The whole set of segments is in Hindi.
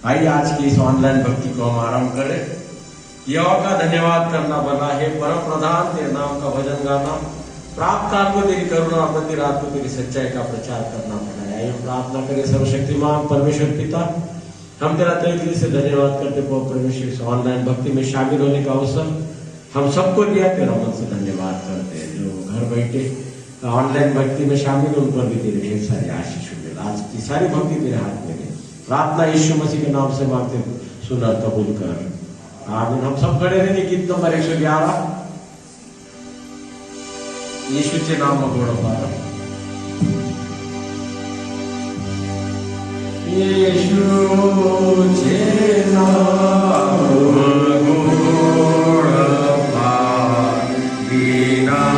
आइए आज की इस ऑनलाइन भक्ति को हम आरंभ करें। यहोवा का धन्यवाद करना बना है, परम प्रधान तेरे नाम का भजन गाना, प्राप्त काल को तेरी करुणा, अपनी रात को तेरी सच्चाई का प्रचार करना पड़ा है। आइए प्रार्थना करें। सर्वशक्तिमान परमेश्वर पिता, हम तेरा तहे दिल से धन्यवाद करते परमेश्वर इस ऑनलाइन भक्ति में शामिल होने का अवसर हम सबको दिया, तेरा मन से धन्यवाद करते हैं। जो घर बैठे ऑनलाइन भक्ति में शामिल, उन पर भी तेरे ढेर सारी आशीष मिले। आज की सारी भक्ति तेरे हाथ में है। प्रार्थना यीशु मसीह के नाम से मांगते, सुना कबूल कर। आमीन। हम सब खड़े रहेंगे। गीत नंबर 111, यीशुचे नाम गोडपार। यीशुचे नाम गोडपार, बिना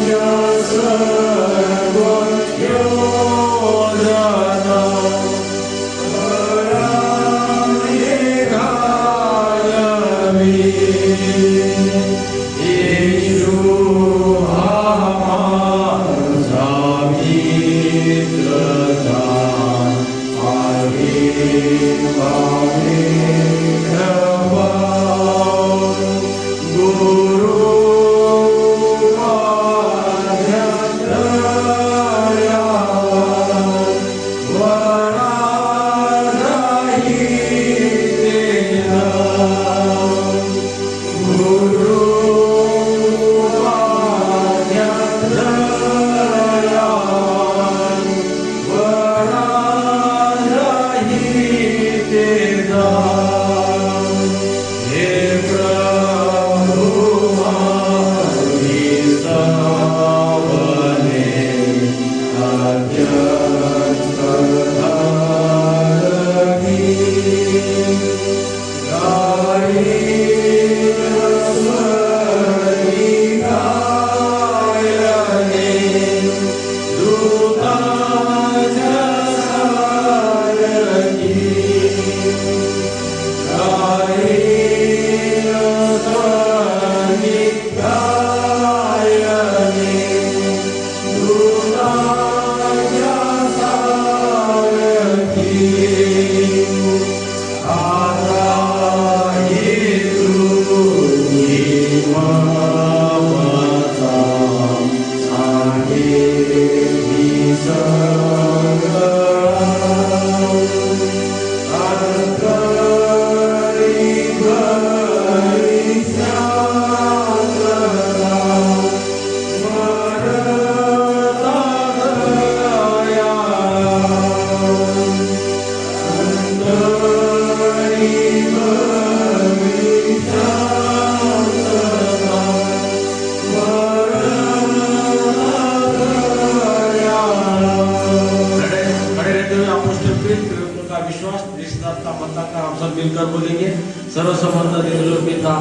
Lord, मिलकर बोलेंगे। सर्वसमर्थ देवलो पिता,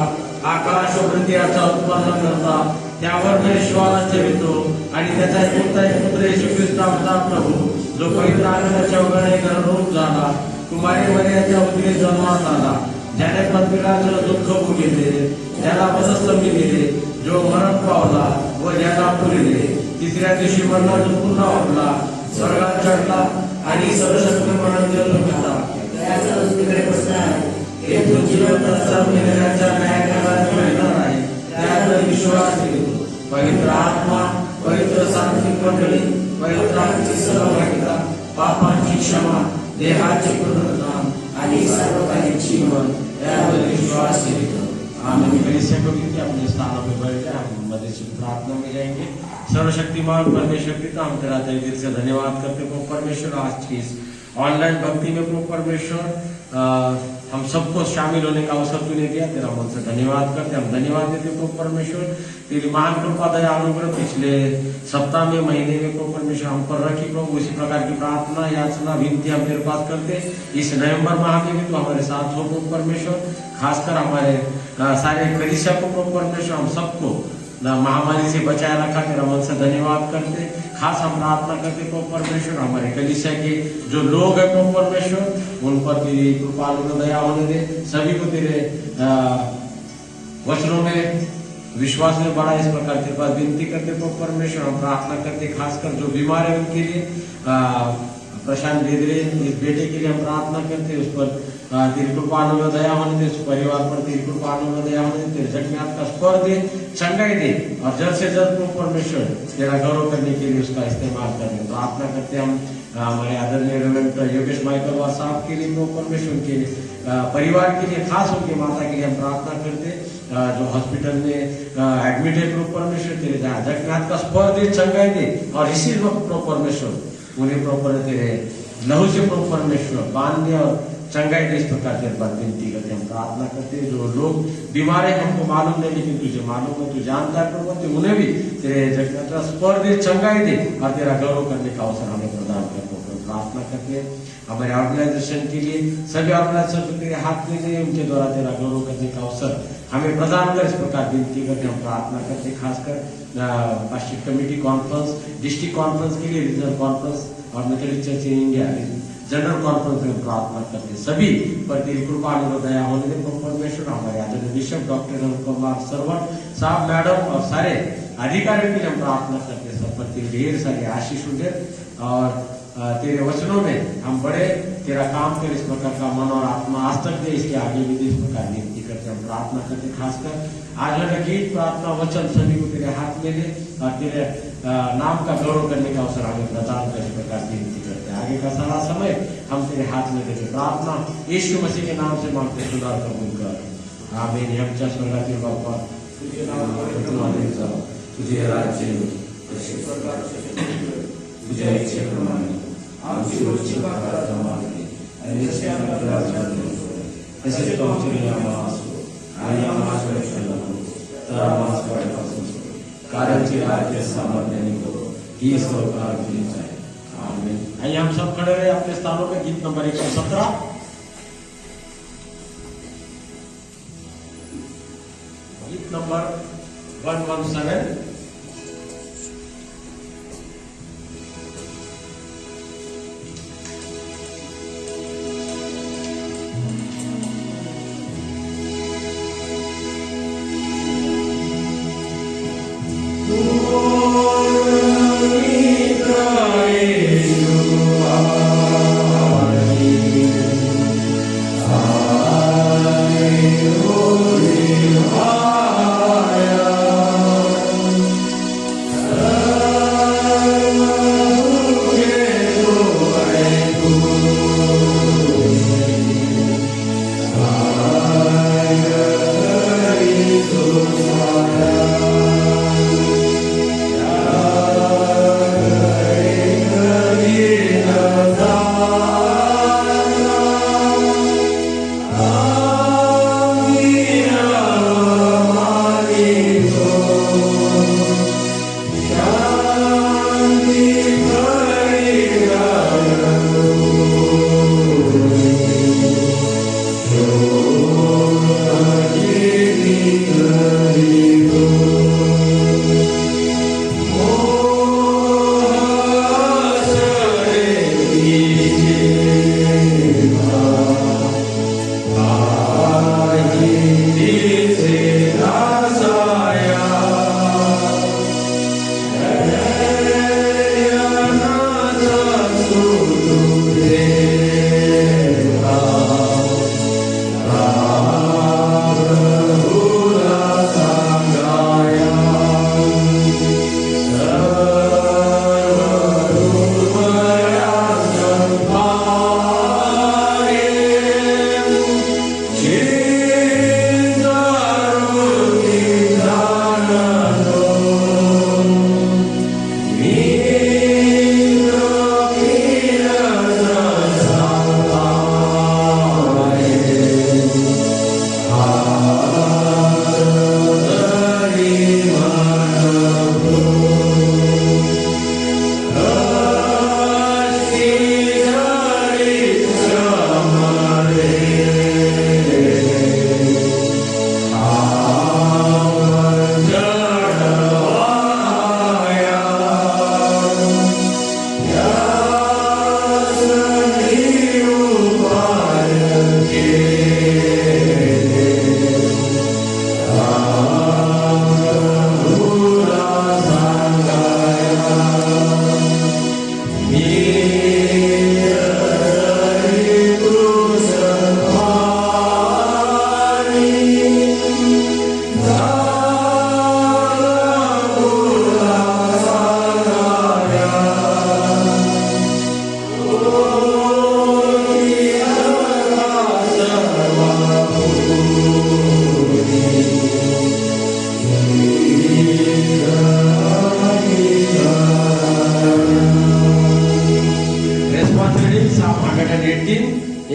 आकाश व पृथ्वीचा उत्पन्न करता, त्यावर मी विश्वास ठेवतो आणि त्याचा एकटा एक पुत्र येशू ख्रिस्त आमचा प्रभू, जो पवित्र आत्म्याच्या वगणे गर्भरूप झाला, कुमारी मरियाच्या उदरी जन्मास आला, ज्याने पृथ्वीराचं दुःख भोगिले, ज्याला वधस्तंभी दिले, जो मरण पावला व ज्याला पुरिले, तिसऱ्या दिवशी मरणातून पुन्हा उठला, स्वर्गात चढला आणि सर्वशक्तिमान देव पिता त्याच्या उजवीकडे बसला आहे, तो जिवंत सर्व मेलेल्यांच्या न्यायालयात येणार आहे, त्यात विश्वास ठेवतो। पवित्र आत्मा, पवित्र सात्विक मंडळी, पवित्र आत्म्याची सहभागिता, पापांची क्षमा, देहाचे पुनरुत्थान आणि सर्व काही जीवन, यावर विश्वास ठेवतो। आमीन। कलीसिया को भी अपने स्थानों पे बैठ कर हम मदद प्रार्थना में जाएंगे। सर्वशक्तिमान परमेश्वर पिता, हम तेरा तहे दिल से धन्यवाद करते हो परमेश्वर, आज की इस ऑनलाइन भक्ति में प्रभु परमेश्वर हम सबको शामिल होने का अवसर तूने दिया, तेरा मन से धन्यवाद करते। हम धन्यवाद देते प्रभु परमेश्वर, तेरी महान कृपा दया अनुग्रह पिछले सप्ताह में, महीने में प्रभु परमेश्वर हम पर रखी प्रभु। उसी प्रकार की प्रार्थना, याचना, विनती हम तेरे पास करते। इस नवंबर माह में भी तो हमारे साथ हो प्रभु परमेश्वर, खासकर हमारे सारे कलीसिया को प्रभु परमेश्वर, हम सबको महामारी से बचाए रखा, तेरा मन से धन्यवाद करते। खास हम प्रार्थना करते प्रभु परमेश्वर, हमारे कलीसिया के जो लोग हैं प्रभु परमेश्वर, उन पर तेरी कृपा दया होने दे, सभी को तेरे वचनों में विश्वास में बढ़ा, इस प्रकार तेरे पास विनती करते प्रभु परमेश्वर। हम प्रार्थना करते खासकर जो बीमार है उनके लिए, प्रशांत बेदरे इस बेटे के लिए हम प्रार्थना करते, उस पर तेरी कृपा दया होने दे, उस परिवार पर तेरी कृपा दया होने दे, तेरे जगन्नाथ का स्वर दे, चंगाई दे, और जल्द से जल्द प्रभु परमेश्वर तेरा गौरव करने के लिए उसका इस्तेमाल करने प्रार्थना करते। हम हमारे आदरणीय रेवरेंड योगेश माइकल वार साहब के लिए प्रभु परमेश्वर, उनके परिवार के लिए, खास उनकी माता के लिए हम प्रार्थना करते जो हॉस्पिटल में एडमिट है प्रभु परमेश्वर, तेरे जगन्नाथ का स्वर दे, चंगाई दे, और इसी वक्त प्रभु परमेश्वर उन्हें प्रॉपर तेरे लहू से प्रभु परमेश्वर बांधने और चंगाई दे, इस प्रकार तेरे पास विनती करते। हम प्रार्थना करते हैं जो लोग बीमार है, हमको मालूम नहीं लेकिन तुझे मालूम है, तू जानता है प्रभु, तो उन्हें भी तेरे जगन्नाथ का स्वर दे, चंगाई दे, और तेरा गौरव करने का अवसर हमें प्रदान कर। प्रार्थना करते हैं हमारे ऑर्गेनाइजेशन के लिए, सभी ऑर्गेनाइजेशन को तेरे हाथ में दे, उनके द्वारा तेरा गौरव करने का अवसर हमें प्रदान कर, इस प्रकार विनती करते। हम प्रार्थना करते खासकर plastic committee conference, district conference के लिए, रीजनल कॉन्फ्रेंस और Methodist church in India general conference में प्रार्थना करते, सभी पर तेरी कृपा दया होने दे प्रभु परमेश्वर। हमारे आदरणीय बिशप डॉक्टर कुमार सरवट साहब, मैडम और सारे अधिकारियों के लिए हम प्रार्थना करते, सब पर तेरी ढेर सारी आशीष दे, और तेरे वचनों में हम बड़े तेरा काम कर, इस प्रकार का मन और आत्मा आज तक दे, इसके आगे भी दे, इस प्रकार विनती करते। हम प्रार्थना करते खासकर आज वाला गीत, प्रार्थना, वचन सभी को तेरे हाथ में ले, और तेरे नाम का गौरव करने का अवसर हमें प्रदान कर, इस प्रकार विनती करते। आगे का सारा समय हम तेरे हाथ में देते, प्रार्थना यीशु मसीह के नाम से मांगते, सुधार कबूल कर। आमीन। हम स्वर्गातील बापा, तुझे नाम तुझे राज्य, तुझ्या इच्छेप्रमाणे आमची रोजची भाकर आता मागणे, आणि जसे आम्हाला तसेच आमचे आम्हाला आणि आम्हाला रक्षण तर आम्हाला वाईटापासून कारण की राज्य सामर्थ्याने करो, ही सरकार तुझीच आहे। आमीन। आइए हम सब खड़े रहे अपने स्थानों पे। गीत नंबर 117, गीत नंबर 117।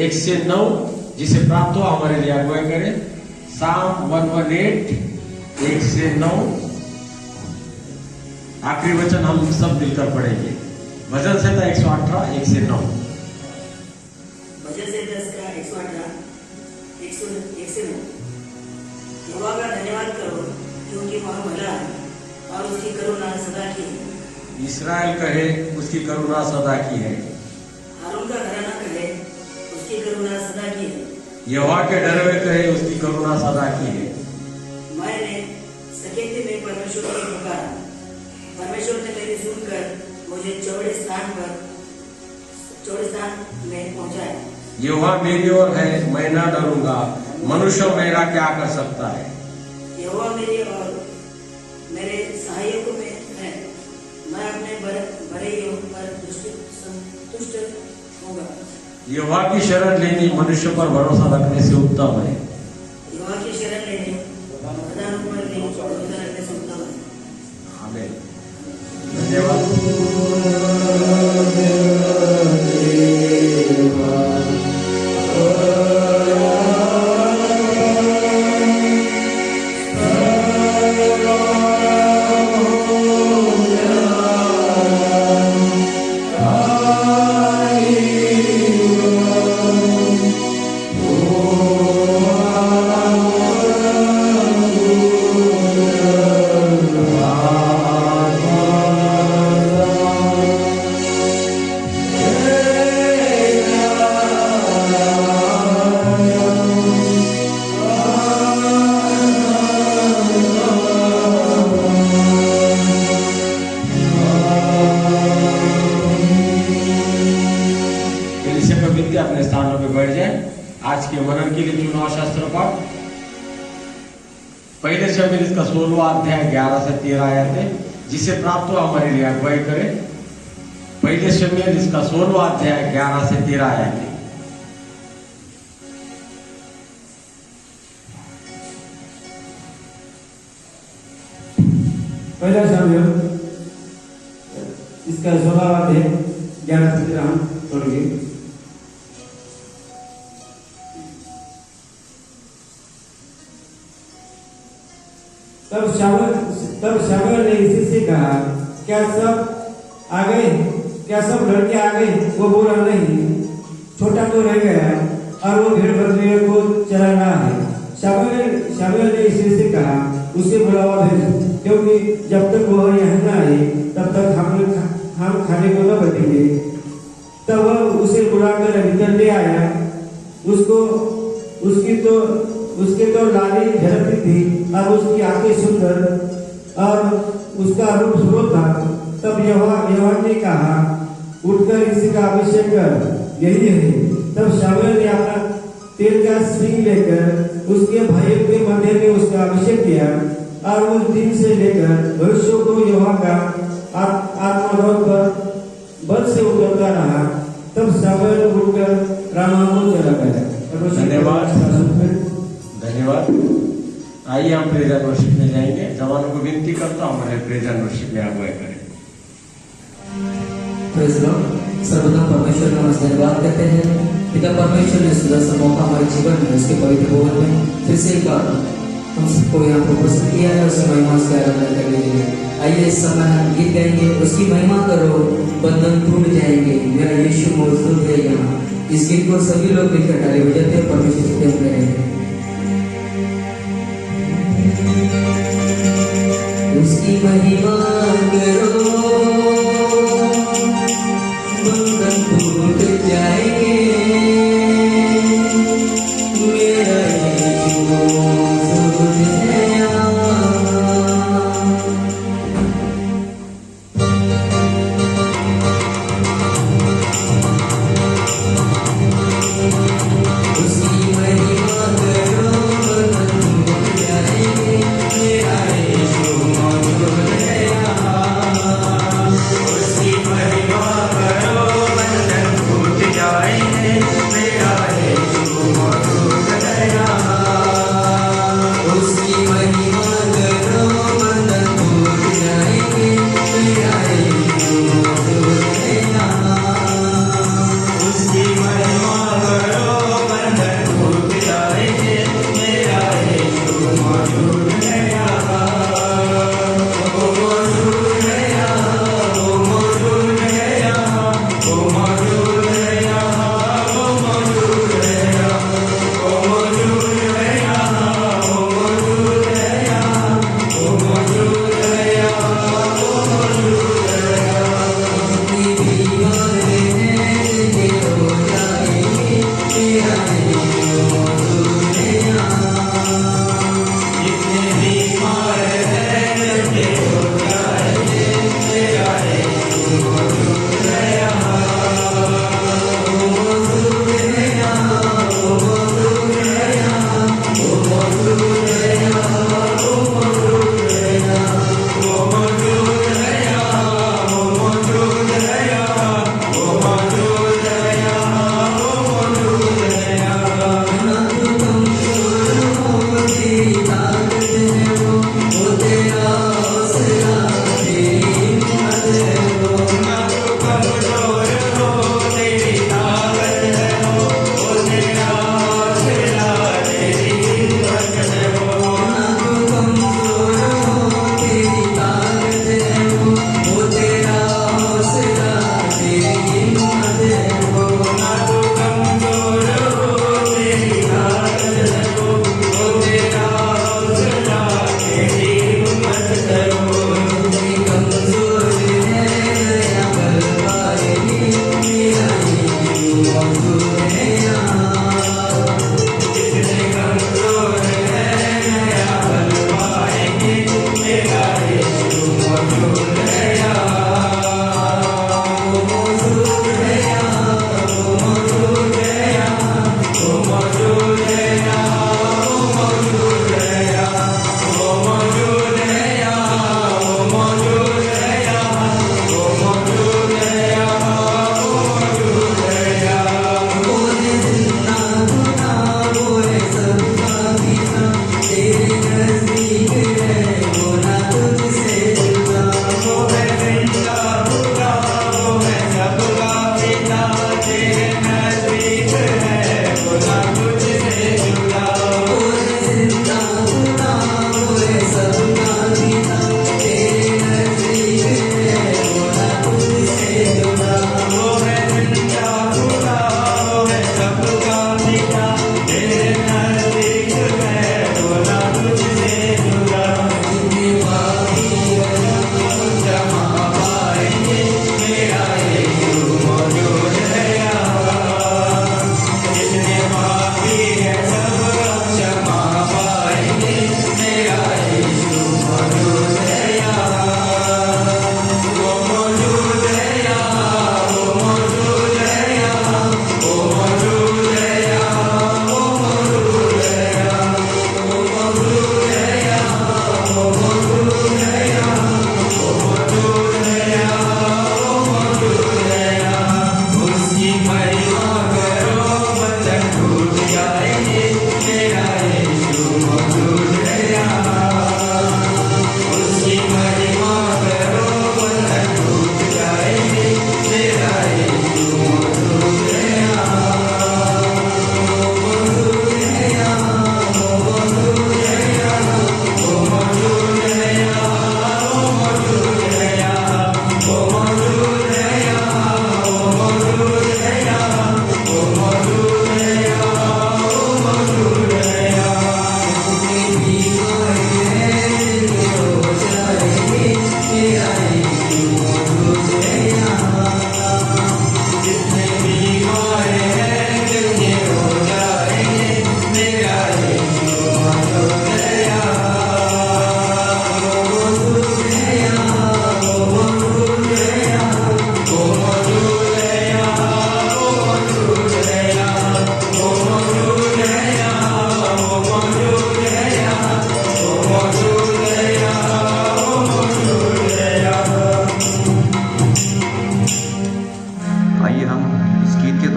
109 जिसे प्राप्त हो हमारे लिए अगुवाई करे। साम 118 109। आखिरी वचन हम सब मिलकर पढ़ेंगे। भजन संहिता 118 109। भजन संहिता का 118 109। यहोवा का धन्यवाद करो क्योंकि वह भला है और उसकी करुणा सदा की है। इस्राएल कहे उसकी करुणा सदा की है। हारून का घराना कहे उसकी करुणा सदा की है। यहोवा के डरे हुए कहे उसकी करुणा सदा की है। मैंने सकेते में परमेश्वर को पुकारा, परमेश्वर ने मेरी सुनकर मुझे चौड़े स्थान में पहुंचाया। यहोवा मेरी ओर है, मैं ना डरूंगा, मनुष्य मेरा क्या कर सकता है। यहोवा मेरी और मेरे सहायकों में है, मैं अपने बड़ाइयों पर संतुष्ट होगा। यहोवा की शरण लेनी मनुष्य पर भरोसा रखने से उत्तम है। यहोवा की शरण लेनी प्रधान पर भरोसा रखने से उत्तम है। आमीन। धन्यवाद। अपने स्थानों पे बैठ जाए। आज के मनन के लिए चुनाव शास्त्र पाठ पहले शमीर इसका 16वां अध्याय 11 से 13 आयत है। जिसे प्राप्त हो हमारे लिए अगुवाई करे। पहले शमीर इसका 16वां अध्याय 11 से 13 आयत है। पहला शमीर इसका 16वां अध्याय 11 से 13 हम पढ़ेंगे। तब शामुएल ने इसी से कहा, क्या सब आ गए? क्या सब लड़के आ गए? वो बोला, नहीं, छोटा तो रह गया और वो भेड़ बकरियों को चरा रहा है। शामुएल ने इसी से कहा, उसे बुलावा भेज, क्योंकि जब तक वो यहाँ न आए तब तक हम खाने को न बैठेंगे। तब वह उसे बुलाकर भीतर ले आया। उसके तो लाली झलकती थी और उसकी आंखें सुंदर और उसका रूप सुंदर था। तब यहोवा ने कहा, उठकर इसका अभिषेक कर, यही है। तब शामुएल ने अपना तेल का सिंग लेकर उसके भाइयों के मध्य में उसका अभिषेक किया और उस दिन से लेकर भविष्य को यहोवा का आत्मा दौड़ पर बल से उतरता रहा। तब शामुएल उठकर रामा को चला गया। धन्यवाद। आइए हम प्रेज एंड वर्शिप में जाएंगे। जवानों को विनती करता हूँ हमारे प्रेज एंड वर्शिप में अगुवाई करें। Praise Lord. सर्वप्रथम परमेश्वर का हम धन्यवाद करते हैं। पिता परमेश्वर ने सुंदर सा मौका हमारे जीवन में उसके पवित्र भवन में फिर से एक बार हम सबको यहाँ पर उपस्थित किया है। उसकी महिमा से आराधना करने के लिए आइए इस समय हम गीत गाएंगे, उसकी महिमा करो, बंधन टूट जाएंगे, मेरा यीशु मौजूद है यहाँ। इस गीत को सभी लोग मिलकर ताली बजाते हैं, परमेश्वर से प्रेम करेंगे। उसकी महिमा करो, बंधन टूट जाएंगे, मेरा यीशु मौजूद है यहाँ। उसकी महिमा करो, बंधन टूट जाएंगे, मेरा यीशु मौजूद है यहाँ।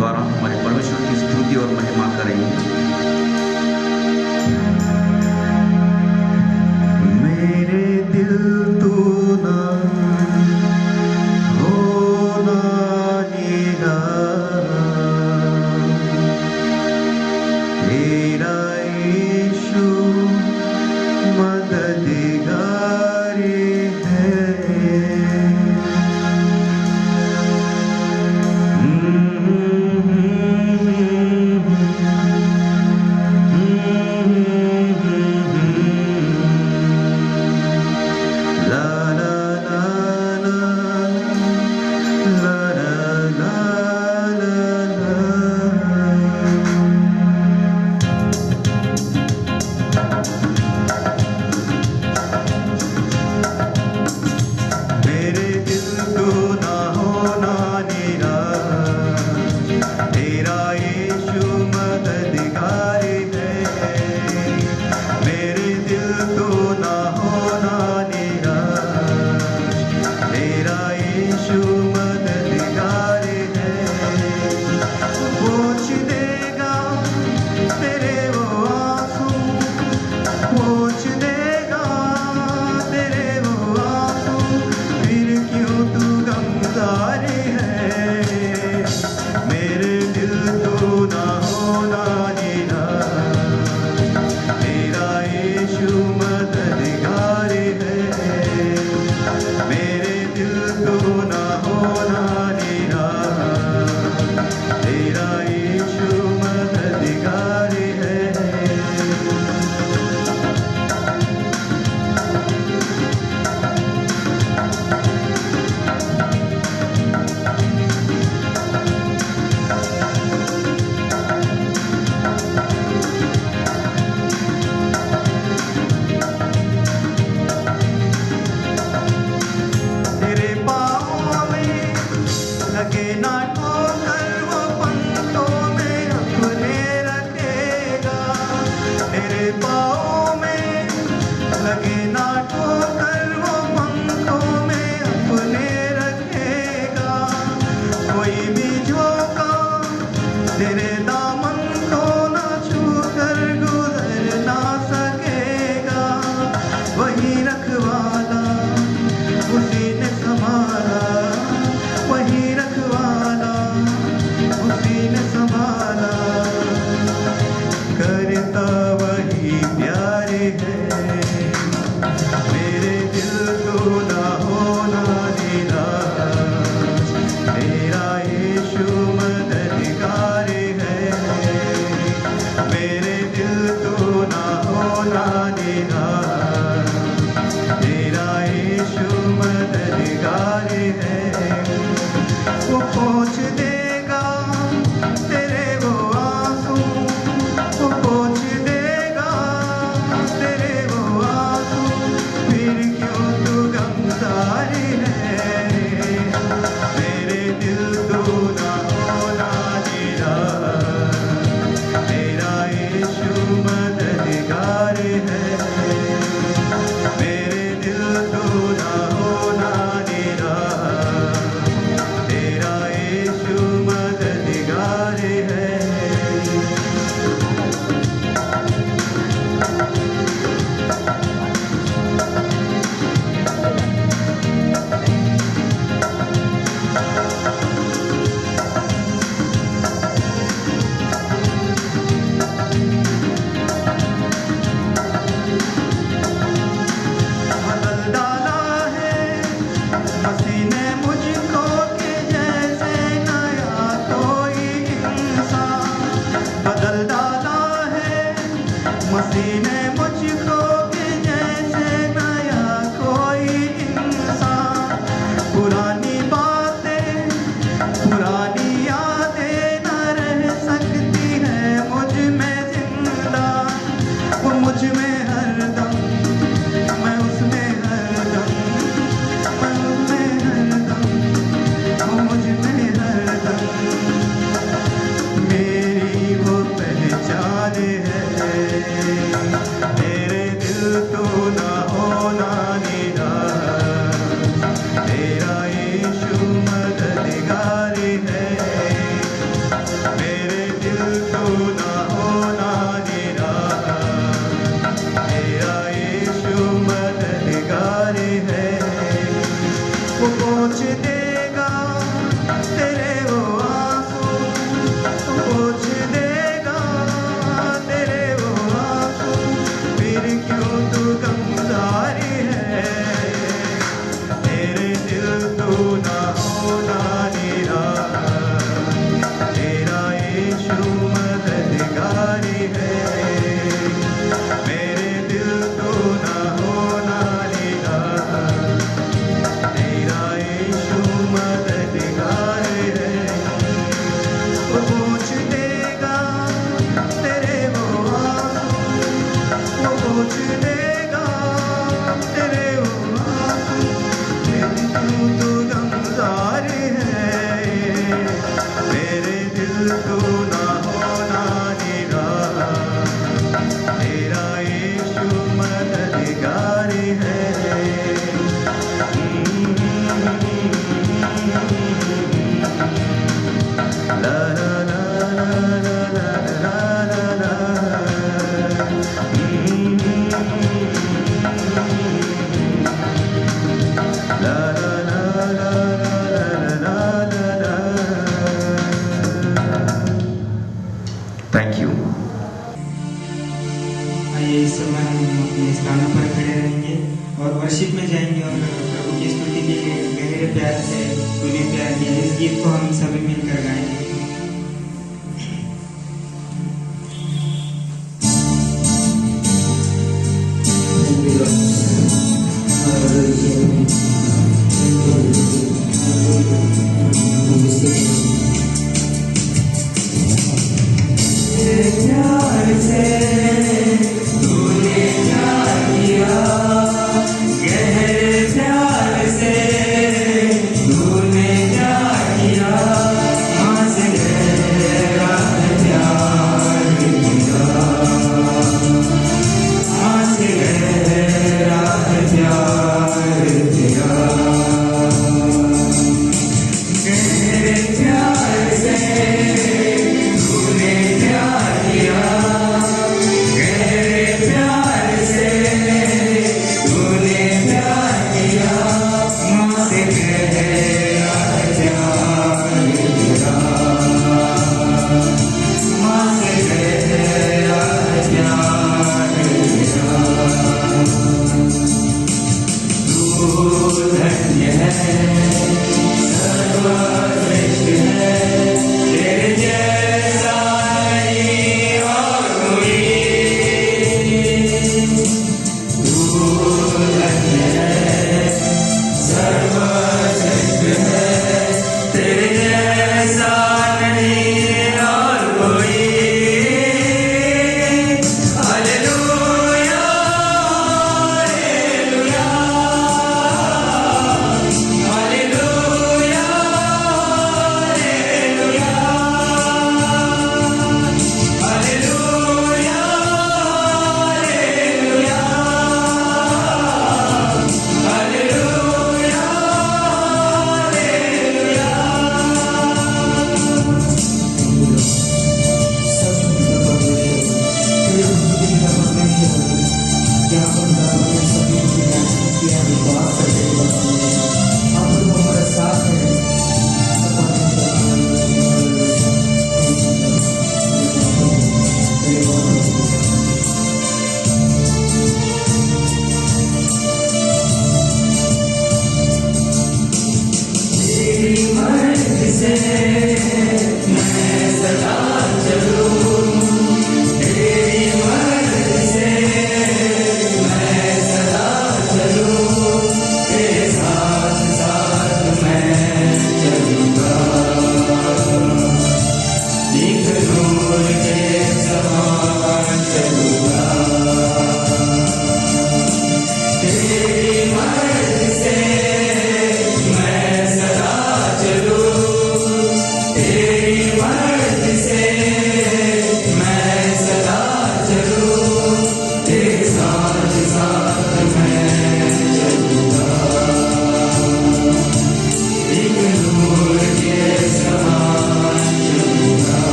द्वारा हमारे परमेश्वर की स्तुति और महिमा करेंगे। मेरे दिल तू ना होना नीला, तेरा यीशु मददगारी है। ला ला ला ला, ला ला ला ला मेरे दिल को ना होना नीरा, तेरा यीशु मददगार है। मेरे दिल को ना होना नीरा, तेरा यीशु मददगार है। पोंछ देगा तेरे वो आंसू, पोंछ देगा तेरे वो आंसू, फिर क्यों तू गमगार है। मेरे दिल को ना होना नीरा, तेरा यीशु मददगार है। मेरे दिल को ना होना नीरा, तेरा यीशु मददगार है। तेरे पाँव में लगे ना ठोकर, वो पंखों में अपने रखेगा। तेरे पाँव में लगे ना ठोकर, वो पंखों में अपने रखेगा। कोई भी झोंका तेरे दामन को ना छूकर गुजर ना सकेगा। वही रखवाला उसी ने संभाला, वही रखवाला उसी ने संभाला। करता वही प्यार है। मेरे दिल को ना होना नीरा, तेरा यीशु मददगार है। मेरे दिल को ना होना नीरा, तेरा यीशु मददगार है। वो पोंछ देगा तेरे वो आंसू, वो पोंछ देगा तेरे वो आंसू, फिर क्यों तू गमगार है। मेरे दिल को ना होना नीरा, तेरा यीशु मददगार है। मेरे दिल को ना होना नीरा, तेरा यीशु मददगार है। बदल डाला है मसीह ने मुझको कि जैसे नया कोई इंसान। बदल डाला है मसीह ने मुझको कि जैसे नया कोई इंसान। पुरानी बातें पुरानी यादें न रह सकती है मुझ में जिंदा। वो मुझ में हरदम, मैं उसमें हरदम, मैं उसमें हरदम, वो मुझ में हरदम। मेरी वो पहचान है। पोंछ देगा तेरे वो आंसू, पोंछ देगा तेरे वो आंसू, फिर क्यों तू गमजारी है, तेरे दिल तू ना होना निराला, तेरा यीशु मददगारी है, मेरे दिल तू ना होना निराला, तेरा यीशु मददगार है, वो पूछ देगा तेरे वो आंसू, वो पूछ देगा तेरे वो आंसू, फिर क्यों तू गमजार है, मेरे दिल तू ना होना निराला, तेरा यीशु मददगार है। La la la la la la la la la. La la la la la la la. Thank you. आइए इस समय हम अपने स्थानों पर खड़े रहेंगे और वर्शिप में जाएंगे और प्रभु की स्तुति के लिए गहरे प्यार से उन्हें प्यार दिया। इस गीत को हम सभी मिलकर गाएंगे। प्यार से तूने क्या किया,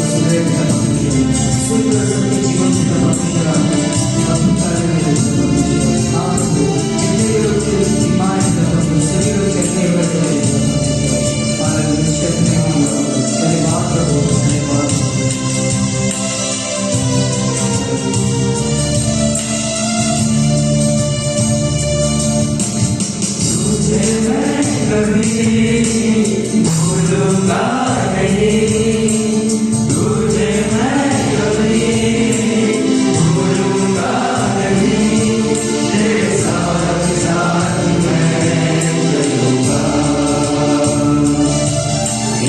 सुधरे पिता परमेश्वर, शुद्ध और सत्य जीवन पिता परमेश्वर आपको कार्य में पिता परमेश्वर आपको जितने भी लोग बीमार हैं पिता परमेश्वर, सभी लोग चलने हुए पिता परमेश्वर, हालेलुया, धन्यवाद प्रभु, धन्यवाद। कभी भूलूंगा नहीं, तुझे मैं कभी भूलूंगा नहीं, तेरे साथ साथ मैं चलूंगा,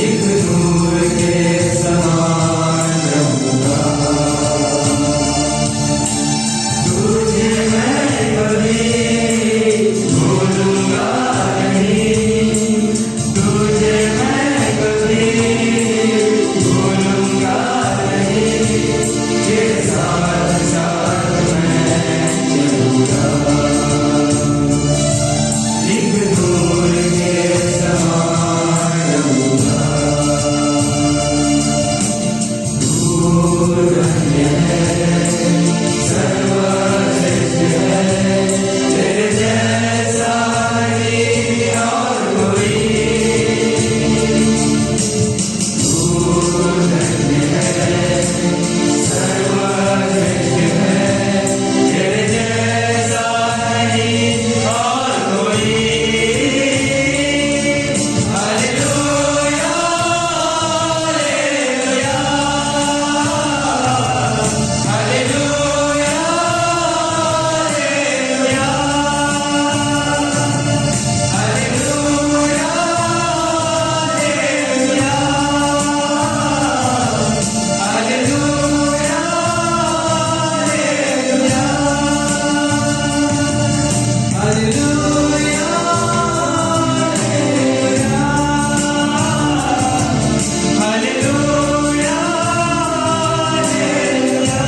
एक नूर के समान रहूंगा, तुझे मैं कभी भूलूंगा नहीं, तुझे मैं कभी भूलूंगा नहीं, तेरे साथ साथ मैं चलूंगा, एक नूर के समान रहूंगा, तू धन्य है, सर्वश्रेष्ठ है, तेरे जैसा नहीं और कोई, तू धन्य है, सर्वश्रेष्ठ है, तेरे जैसा नहीं और कोई, hallelujah, hallelujah, hallelujah, hallelujah, hallelujah, hallelujah, hallelujah,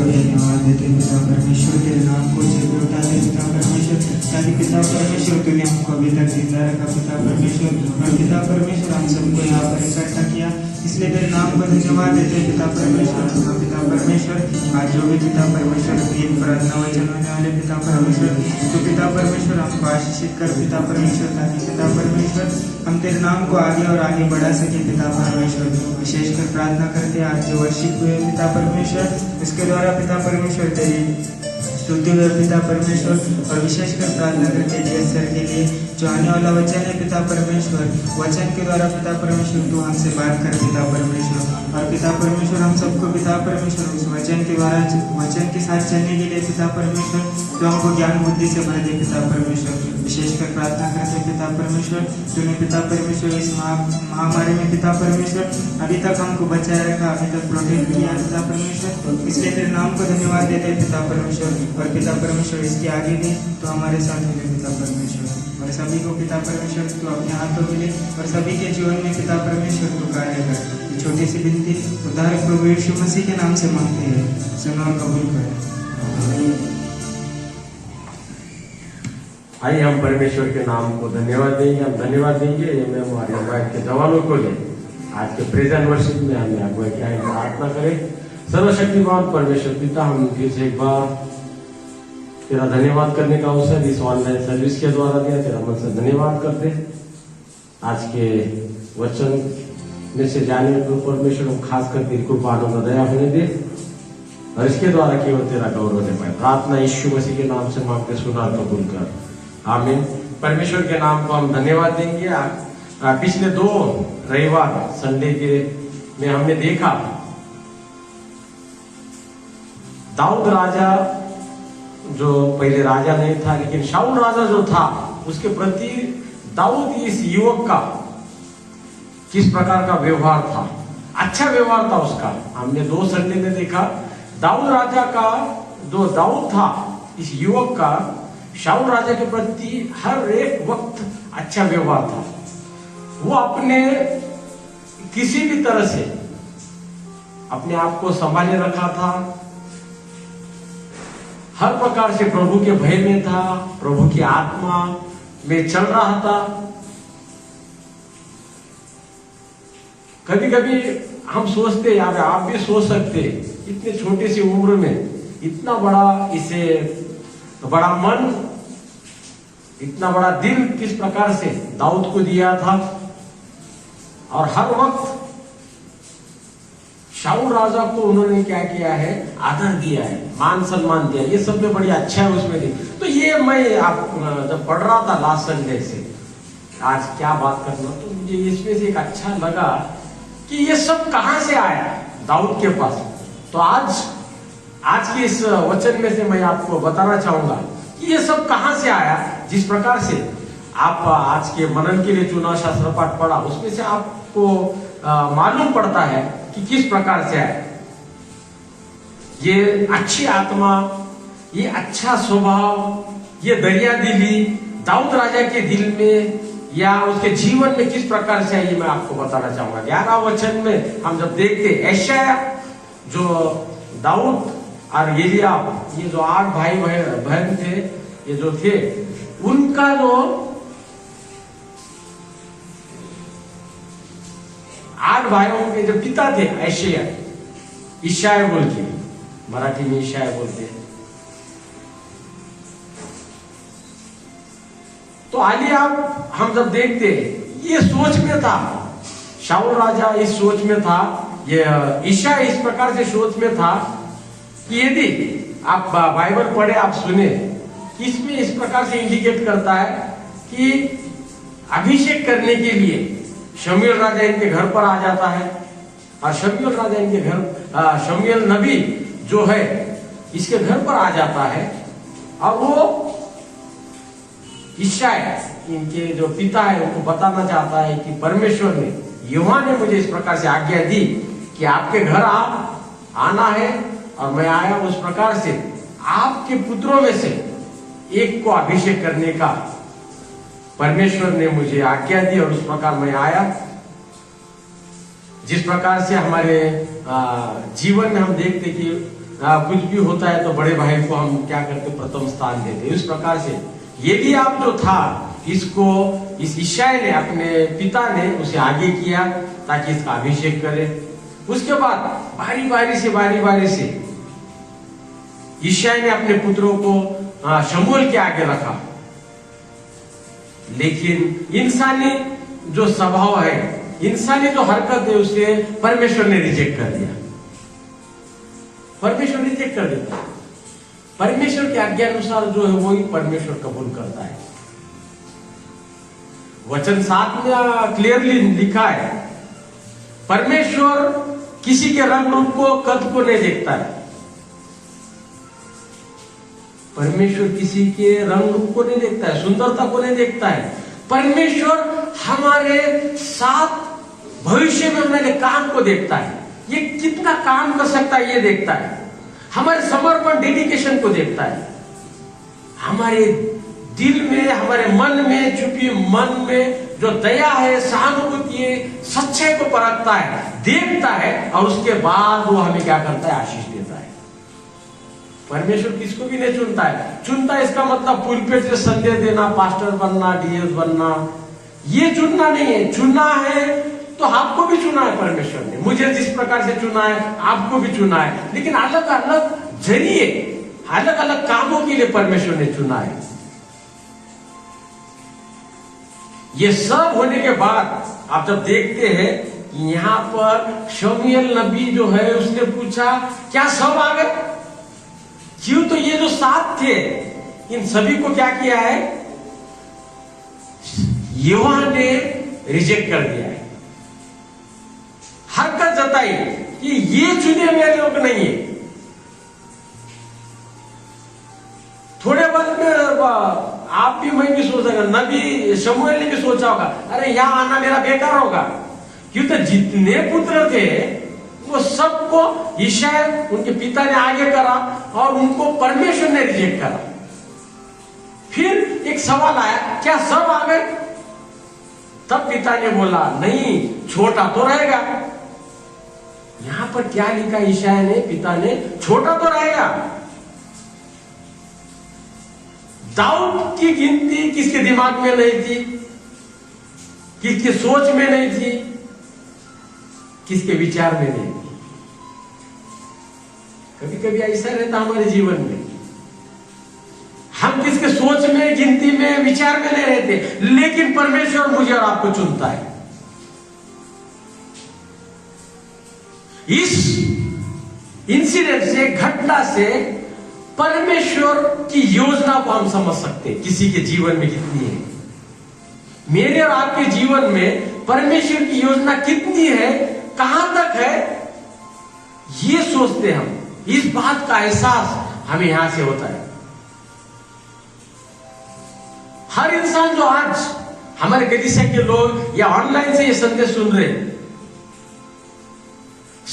धन्यवाद देते पिता परमेश्वर, तेरे नाम को उठाते पिता परमेश्वर, ताकि पिता परमेश्वर तूने हमको अभी तक जिंदा रखा पिता परमेश्वर, और पिता परमेश्वर हम सबको यहाँ पर इकट्ठा किया, इसलिए तेरे नाम को धन्यवाद देते पिता परमेश्वर। पिता परमेश्वर आज जो भी पिता परमेश्वर गीत प्रार्थना वचन होने वाले पिता परमेश्वर, तो पिता परमेश्वर हमको आशीषित कर पिता परमेश्वर, ताकि पिता परमेश्वर हम तेरे नाम को आगे और आगे बढ़ा सके पिता परमेश्वर। विशेषकर प्रार्थना करते आज जो वर्षिप हुए पिता परमेश्वर, इसके द्वारा पिता परमेश्वर तेरी स्तुति हुए पिता परमेश्वर, और विशेषकर प्रार्थना करते हैं सर के लिए जो आने वाला वचन है पिता परमेश्वर, वचन के द्वारा पिता परमेश्वर तू हमसे बात कर पिता परमेश्वर, और पिता परमेश्वर हम सबको पिता परमेश्वर उस वचन के द्वारा वचन के साथ चलने के लिए पिता परमेश्वर तो हमको ज्ञान बुद्धि से भर दे पिता परमेश्वर। विशेषकर प्रार्थना करते पिता परमेश्वर, तूने पिता परमेश्वर इस महामारी में पिता परमेश्वर अभी तक हमको बचाए रखा, अभी तक प्रोटेक्ट किया पिता परमेश्वर, इसलिए तेरे नाम को धन्यवाद देते हैं पिता परमेश्वर। और पिता परमेश्वर इसके आगे भी तो हमारे साथ मिले पिता परमेश्वर, और सभी को पिता परमेश्वर तू अपने हाथों मिले, और सभी के जीवन में पिता परमेश्वर तू कार्य कर। छोटी सी विनती उद्धारक प्रभु यीशु मसीह के नाम से मांगते हैं, सुनो और कबूल करें। आइए हम परमेश्वर के नाम को धन्यवाद देंगे। हम धन्यवाद देंगे ये मैं हमारे अगुवाई के जवानों को ले आज के प्रेजेंट वर्षिप में हमें अगुवाई क्या प्रार्थना करें। सर्वशक्तिमान परमेश्वर पिता, हम फिर से एक बार तेरा धन्यवाद करने का अवसर इस ऑनलाइन सर्विस के द्वारा दिया, तेरा मन से धन्यवाद करते। आज के वचन में से जाने को परमेश्वर हम खास कर तेरी कृपा का दया होने दे, और इसके द्वारा केवल तेरा गौरव दे पाए। प्रार्थना यीशु मसीह के नाम से मांगते, सुना कबूल कर, आमीन। परमेश्वर के नाम को हम धन्यवाद देंगे। पिछले 2 रविवार संडे के में हमने देखा दाऊद राजा जो पहले राजा नहीं था, लेकिन शाऊल राजा जो था उसके प्रति दाऊद इस युवक का किस प्रकार का व्यवहार था, अच्छा व्यवहार था उसका। हमने 2 संडे में देखा दाऊद राजा का जो दाऊद था, इस युवक का शाऊल राजा के प्रति हर एक वक्त अच्छा व्यवहार था। वो अपने किसी भी तरह से अपने आप को संभाले रखा था, हर प्रकार से प्रभु के भय में था, प्रभु की आत्मा में चल रहा था। कभी कभी हम सोचते यार, आप भी सोच सकते, इतने छोटी सी उम्र में इतना बड़ा इसे बड़ा मन, इतना बड़ा दिल किस प्रकार से दाऊद को दिया था। और हर वक्त शाऊल राजा को उन्होंने क्या किया है, आदर दिया है, मान सम्मान दिया, ये सब में बड़ी अच्छा है उसमें दी। तो ये मैं आप जब पढ़ रहा था लास्ट संडे से आज क्या बात करना, तो मुझे इसमें से एक अच्छा लगा कि ये सब कहां से आया दाऊद के पास। तो आज के इस वचन में से मैं आपको बताना चाहूंगा कि ये सब कहां से आया। जिस प्रकार से आप आज के मनन के लिए चुनाव शास्त्र पाठ पढ़ा, उसमें से आपको मालूम पड़ता है कि किस प्रकार से आया। ये अच्छी आत्मा, ये अच्छा स्वभाव, ये दरिया दिली दाऊद राजा के दिल में या उसके जीवन में किस प्रकार से है, ये मैं आपको बताना चाहूंगा। 11 वचन में हम जब देखते यशायाह, जो दाऊद और एलियाब, ये जो 8 भाई बहन थे, ये जो थे, उनका जो 8 भाइयों के जो पिता थे यशायाह बोल के, मराठी में यशायाह बोलते हैं। तो एलियाब हम जब देखते हैं, ये सोच में था, शाऊल राजा इस सोच में था, ये यशायाह इस प्रकार से सोच में था कि यदि आप बाइबल पढ़े, आप सुने, इसमें इस प्रकार से इंडिकेट करता है कि अभिषेक करने के लिए शमूएल राजा इनके घर पर आ जाता है। और शमूएल राजा इनके घर, शमूएल नबी जो है इसके घर पर आ जाता है, और वो यशायाह इनके जो पिता है उनको बताना चाहता है कि परमेश्वर ने, यहोवा ने मुझे इस प्रकार से आज्ञा दी कि आपके घर आना है, और मैं आया उस प्रकार से आपके पुत्रों में से एक को अभिषेक करने का परमेश्वर ने मुझे आज्ञा दी, और उस प्रकार मैं आया। जिस प्रकार से हमारे जीवन में हम देखते कि कुछ भी होता है तो बड़े भाई को हम क्या करते, प्रथम स्थान देते। इस प्रकार से यदि आप जो था, इसको इस यशायाह ने, अपने पिता ने उसे आगे किया ताकि इसका अभिषेक करे। उसके बाद बारी बारी से यशायाह ने अपने पुत्रों को शमूएल के आगे रखा, लेकिन इंसानी जो स्वभाव है, इंसानी जो हरकत है, उसे परमेश्वर ने रिजेक्ट कर दिया। परमेश्वर रिजेक्ट कर देता है। परमेश्वर के आज्ञा अनुसार जो है वही परमेश्वर कबूल करता है। वचन 7 में क्लियरली लिखा है, परमेश्वर किसी के रंग रूप को, कद को नहीं देखता है। परमेश्वर किसी के रंग रूप को नहीं देखता है, सुंदरता को नहीं देखता है। परमेश्वर हमारे साथ भविष्य में हमारे काम को देखता है, ये कितना काम कर सकता है ये देखता है, हमारे समर्पण, डेडिकेशन को देखता है, हमारे दिल में, हमारे मन में छुपी मन में जो दया है, सहानुभूति है, सच्चाई को परखता है, देखता है, और उसके बाद वो हमें क्या करता है, आशीष देता है। परमेश्वर किसको भी नहीं चुनता है। चुनता है इसका मतलब पुलपिट से संदेश देना, पास्टर बनना, डीएस बनना, ये चुनना नहीं है। चुनना है तो आपको भी चुना है परमेश्वर ने, मुझे जिस प्रकार से चुना है आपको भी चुना है, लेकिन अलग अलग जरिए, अलग अलग कामों के लिए परमेश्वर ने चुना है। ये सब होने के बाद आप जब देखते हैं कि यहां पर शमूएल नबी जो है उसने पूछा, क्या सब आ गए? क्यों? तो ये जो 7 थे, इन सभी को क्या किया है, यहोवा ने रिजेक्ट कर दिया है। हरकत जताई कि ये चुने हुए लोग नहीं है। थोड़े वक्त में आप भी, मैं भी सोचेगा, नबी शमूएल ने भी सोचा होगा, अरे यहां आना मेरा बेकार होगा। क्यों? तो जितने पुत्र थे वो सबको यशायाह उनके पिता ने आगे करा, और उनको परमेश्वर ने रिजेक्ट करा। फिर एक सवाल आया, क्या सब आ गए? तब पिता ने बोला, नहीं, छोटा तो रहेगा। यहां पर क्या लिखा यशायाह ने, पिता ने, छोटा तो रहेगा। दाऊद की गिनती किसके दिमाग में नहीं थी, किसकी सोच में नहीं थी। किसके विचार में नहीं। कभी कभी ऐसा रहता हमारे जीवन में, हम किसके सोच में, गिनती में, विचार में नहीं रहते, लेकिन परमेश्वर मुझे और आपको चुनता है। इस इंसिडेंट से, घटना से परमेश्वर की योजना को हम समझ सकते हैं किसी के जीवन में कितनी है। मेरे और आपके जीवन में परमेश्वर की योजना कितनी है, कहां तक है, ये सोचते हम। इस बात का एहसास हमें यहां से होता है। हर इंसान जो आज हमारे कलीसिया के लोग या ऑनलाइन से ये संदेश सुन रहे,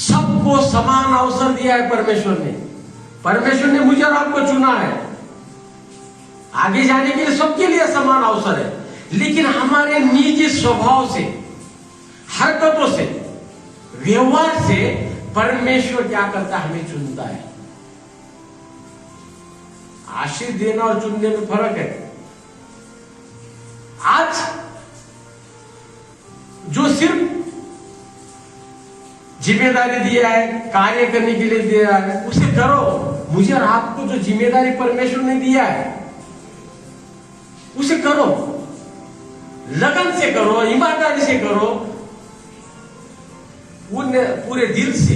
सबको समान अवसर दिया है परमेश्वर ने। परमेश्वर ने मुझे और आपको चुना है आगे जाने के लिए, सबके लिए समान अवसर है। लेकिन हमारे निजी स्वभाव से, हरकतों से, व्यवहार से परमेश्वर क्या करता है, हमें चुनता है। आशीष देना और चुनने में फर्क है। आज जो सिर्फ जिम्मेदारी दिया है, कार्य करने के लिए दिया है, उसे करो। मुझे और आपको जो जिम्मेदारी परमेश्वर ने दिया है उसे करो, लगन से करो, ईमानदारी से करो, पूरे दिल से,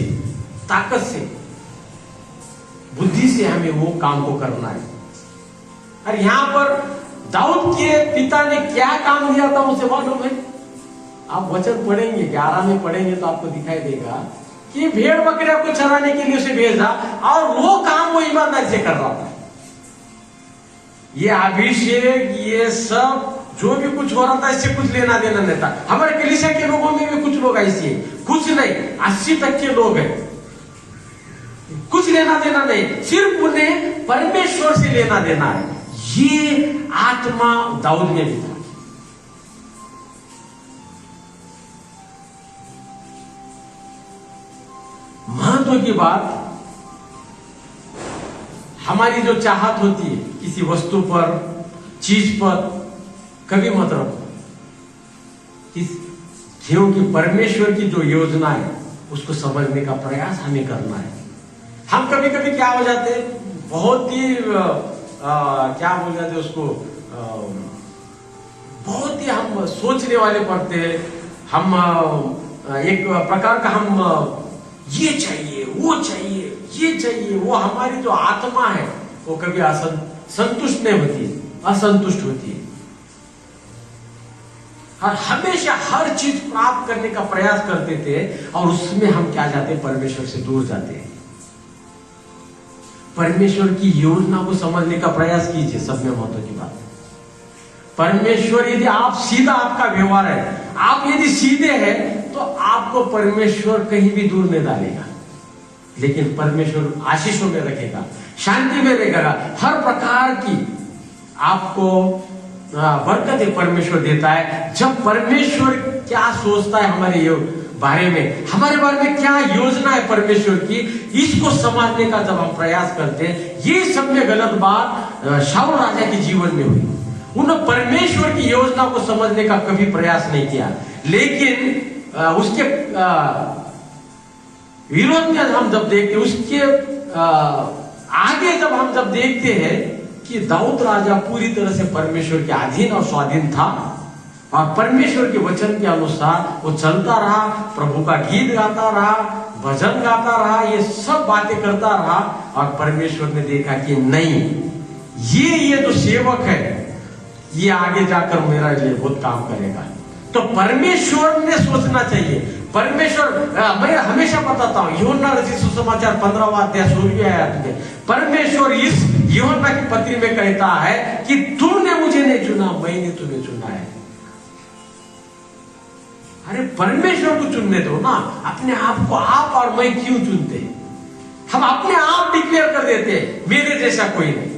ताकत से, बुद्धि से हमें वो काम को करना है। और यहां पर दाऊद के पिता ने क्या काम दिया था उसे मालूम है? आप वचन पढ़ेंगे, 11 में पढ़ेंगे तो आपको दिखाई देगा कि भेड़ बकरियों को चराने के लिए उसे भेजा और वो काम वो ईमानदारी से कर रहा था। ये अभिषेक, ये सब जो भी कुछ हो रहा था, इससे कुछ लेना देना नहीं था। हमारे कलीसिया के लोगों में भी कुछ लोग ऐसे हैं, कुछ नहीं, 80% के लोग हैं, कुछ लेना देना नहीं, सिर्फ उन्हें परमेश्वर से लेना देना है। ये आत्मा दाऊद में भी था। महत्व की बात, हमारी जो चाहत होती है किसी वस्तु पर, चीज पर, कभी मत रखो, क्योंकि परमेश्वर की जो योजना है उसको समझने का प्रयास हमें करना है। हम कभी कभी क्या हो जाते हैं, बहुत ही क्या बोल जाते हैं उसको, बहुत ही हम सोचने वाले पड़ते हैं। हम एक प्रकार का हम ये चाहिए, वो चाहिए, ये चाहिए, वो हमारी जो आत्मा है वो कभी संतुष्ट नहीं होती, असंतुष्ट होती है। और हमेशा हर चीज प्राप्त करने का प्रयास करते थे और उसमें हम क्या जाते, परमेश्वर से दूर जाते हैं। परमेश्वर की योजना को समझने का प्रयास कीजिए, सब में महत्व की बात। परमेश्वर, यदि आप सीधा, आपका व्यवहार है, आप यदि सीधे हैं तो आपको परमेश्वर कहीं भी दूर नहीं डालेगा, लेकिन परमेश्वर आशीषों में रखेगा, शांति में रखेगा, हर प्रकार की आपको बरकतें परमेश्वर देता है। जब परमेश्वर क्या सोचता है हमारे बारे में, हमारे बारे में क्या योजना है परमेश्वर की, इसको समझने का जब हम प्रयास करते हैं, ये सब में गलत बात शाऊल राजा के जीवन में हुई। उन्होंने परमेश्वर की योजना को समझने का कभी प्रयास नहीं किया, लेकिन उसके विरोध में हम जब देखते, उसके आगे जब हम जब देखते हैं कि दाऊद राजा पूरी तरह से परमेश्वर के अधीन और स्वाधीन था और परमेश्वर के वचन के अनुसार वो चलता रहा, प्रभु का गीत गाता रहा, भजन गाता रहा, ये सब बातें करता रहा, और परमेश्वर ने देखा कि नहीं, ये जो सेवक है ये आगे जाकर मेरा लिए बहुत काम करेगा। तो परमेश्वर ने सोचना चाहिए। परमेश्वर, मैं हमेशा बताता हूं, यूहन्ना रचित सुसमाचार 15वां अध्याय 16वीं आयत में परमेश्वर इस यूहन्ना की पत्री में कहता है कि तुमने मुझे नहीं चुना, मैंने तुम्हें चुना है। अरे परमेश्वर को चुनने दो ना, अपने आप को आप और मैं क्यों चुनते? हम अपने आप डिक्लेयर कर देते मेरे जैसा कोई नहीं।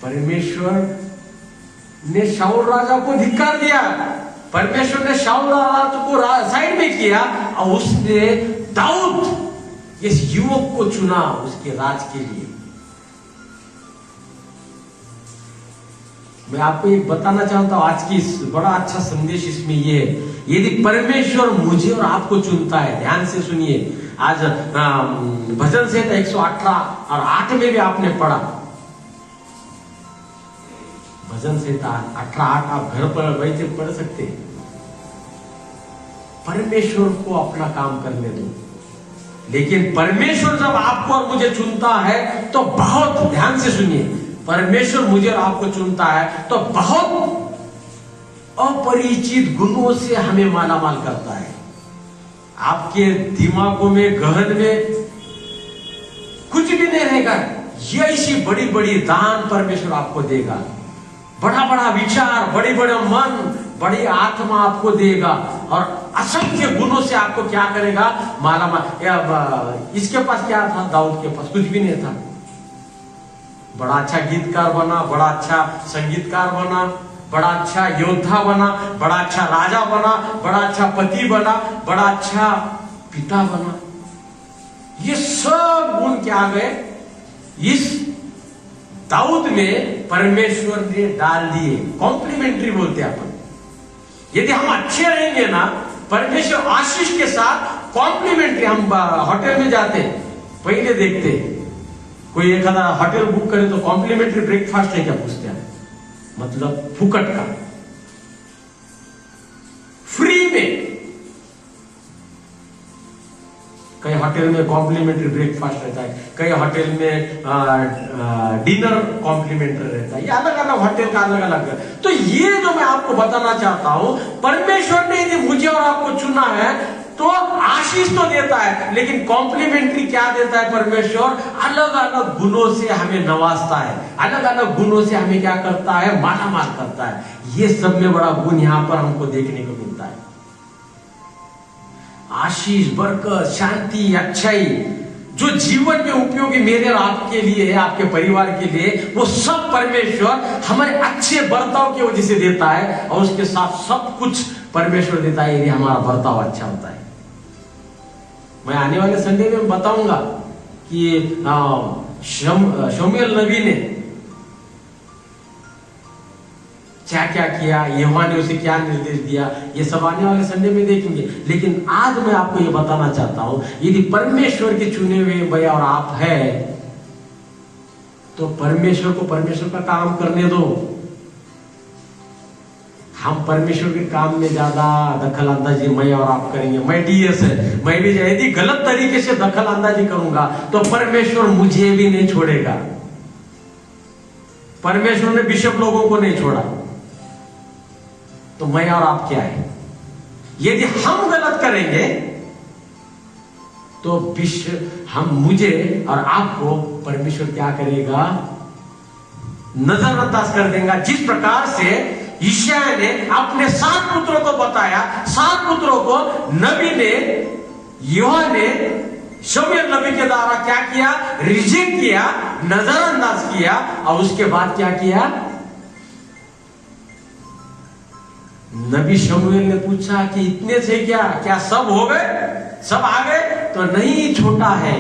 परमेश्वर ने शाऊल राजा को धिक्कार दिया, परमेश्वर ने शाऊल राजा को साइड में किया और उसने दाऊद इस युवक को चुना उसके राज के लिए। मैं आपको एक बताना चाहता हूं, आज की बड़ा अच्छा संदेश इसमें ये है, यदि परमेश्वर मुझे और आपको चुनता है, ध्यान से सुनिए, आज भजन संहिता 118 और 8 में भी आपने पढ़ा, भजन संहिता 18:8 आप घर पर बैठे पढ़ सकते हैं। परमेश्वर को अपना काम करने दो, लेकिन परमेश्वर जब आपको और मुझे चुनता है तो बहुत ध्यान से सुनिए, परमेश्वर मुझे और आपको चुनता है तो बहुत अपरिचित गुणों से हमें मालामाल करता है। आपके दिमागों में, गहन में कुछ भी नहीं रहेगा, ये ऐसी बड़ी बड़ी दान परमेश्वर आपको देगा, बड़ा बड़ा विचार, बड़े बड़े मन, बड़ी आत्मा आपको देगा और असंख्य गुणों से आपको क्या करेगा, मालामाल। इसके पास क्या था? दाऊद के पास कुछ भी नहीं था, बड़ा अच्छा गीतकार बना, बड़ा अच्छा संगीतकार बना, बड़ा अच्छा योद्धा बना, बड़ा अच्छा राजा बना, बड़ा अच्छा पति बना, बड़ा अच्छा पिता बना। ये सब गुण क्या आ गए इस दाऊद में परमेश्वर ने डाल दिए। कॉम्प्लीमेंट्री बोलते हैं अपन। यदि हम अच्छे रहेंगे ना, परमेश्वर आशीष के साथ कॉम्प्लीमेंट्री। हम होटल में जाते पहले देखते, कोई एक आधा होटल बुक करे तो कॉम्प्लीमेंट्री ब्रेकफास्ट है क्या पूछते हैं, मतलब फुकट का, फ्री में। कई होटल में कॉम्प्लीमेंट्री ब्रेकफास्ट रहता है, कई होटल में डिनर कॉम्प्लीमेंट्री रहता है, ये अलग अलग होटल का अलग अलग है। तो ये जो मैं आपको बताना चाहता हूं, परमेश्वर ने यदि मुझे और आपको चुना है तो आशीष तो देता है, लेकिन कॉम्प्लीमेंट्री क्या देता है परमेश्वर? अलग अलग गुणों से हमें नवाजता है, अलग अलग गुणों से हमें क्या करता है? मालामाल करता है। ये सब में बड़ा गुण यहां पर हमको देखने को मिलता है। आशीष, बरकत, शांति, अच्छाई, जो जीवन में उपयोगी मेरे और आपके लिए है, आपके परिवार के लिए, वो सब परमेश्वर हमारे अच्छे बर्ताव की वजह से देता है, और उसके साथ सब कुछ परमेश्वर देता है यदि हमारा बर्ताव अच्छा होता है। मैं आने वाले संडे में बताऊंगा कि शमूएल नबी ने क्या क्या किया, यहोवा ने उसे क्या निर्देश दिया, ये सब आने वाले संडे में देखेंगे। लेकिन आज मैं आपको ये बताना चाहता हूं, यदि परमेश्वर के चुने हुए भैया और आप है तो परमेश्वर को परमेश्वर का काम करने दो। हम परमेश्वर के काम में ज्यादा दखल अंदाजी मैं और आप करेंगे। मैं डीएस है, मैं भी यदि गलत तरीके से दखल अंदाजी करूंगा तो परमेश्वर मुझे भी नहीं छोड़ेगा। परमेश्वर ने बिशप लोगों को नहीं छोड़ा, तो मैं और आप क्या है? यदि हम गलत करेंगे तो मुझे और आपको परमेश्वर क्या करेगा? नजरअंदाज कर देगा। जिस प्रकार से यशायाह ने अपने 7 पुत्रों को बताया, 7 पुत्रों को नबी ने, यहोवा ने शमूएल नबी के द्वारा क्या किया? रिजेक्ट किया, नजरअंदाज किया, और उसके बाद क्या किया? नबी शमूएल ने पूछा कि इतने से क्या सब हो गए, सब आ गए? तो नहीं, छोटा है।